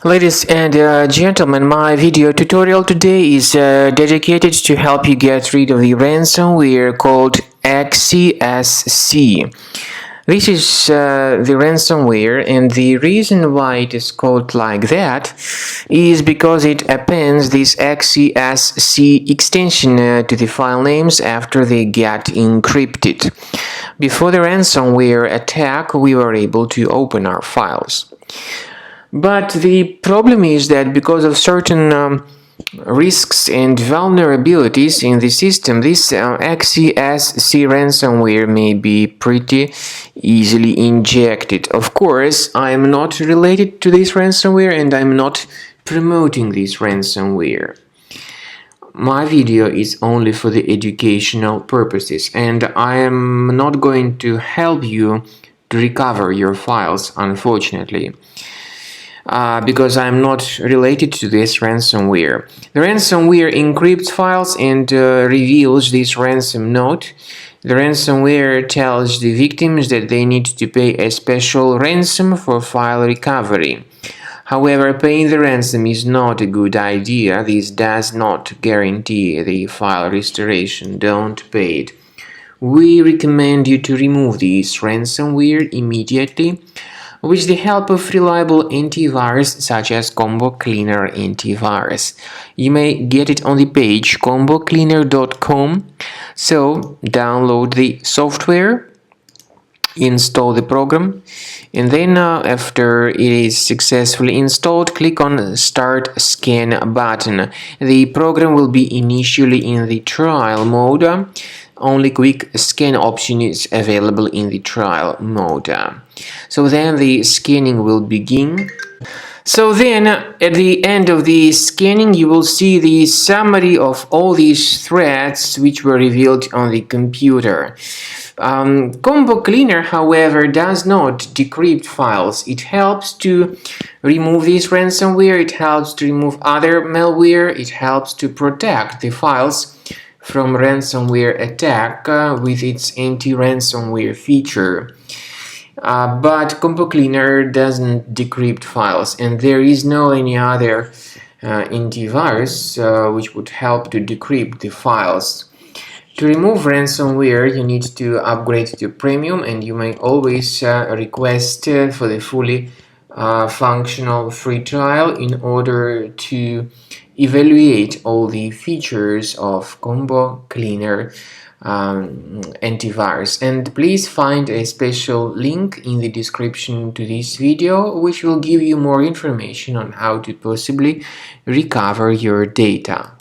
Ladies and gentlemen, my video tutorial today is dedicated to help you get rid of the ransomware called EXISC. This is the ransomware, and the reason why it is called like that is because it appends this EXISC extension to the file names after they get encrypted. Before the ransomware attack, we were able to open our files. But the problem is that because of certain risks and vulnerabilities in the system, this EXISC ransomware may be pretty easily injected. Of course, I am not related to this ransomware and I'm not promoting this ransomware. My video is only for the educational purposes, and I am not going to help you to recover your files, unfortunately. Because I'm not related to this ransomware. The ransomware encrypts files and reveals this ransom note. The ransomware tells the victims that they need to pay a special ransom for file recovery. However, paying the ransom is not a good idea. This does not guarantee the file restoration. Don't pay it. We recommend you to remove this ransomware immediately with the help of reliable antivirus such as Combo Cleaner Antivirus. You may get it on the page combocleaner.com. So download the software, install the program, and then after it is successfully installed, click on Start Scan button. The program will be initially in the trial mode. Only quick scan option is available in the trial mode. So then the scanning will begin. So then at the end of the scanning you will see the summary of all these threads which were revealed on the computer. Combo Cleaner, however, does not decrypt files. It helps to remove this ransomware, it helps to remove other malware, it helps to protect the files from ransomware attack with its anti-ransomware feature. But Combo Cleaner doesn't decrypt files, and there is no any other antivirus which would help to decrypt the files. To remove ransomware, you need to upgrade to Premium, and you may always request for the fully functional free trial in order to evaluate all the features of Combo Cleaner Antivirus. And please find a special link in the description to this video which will give you more information on how to possibly recover your data.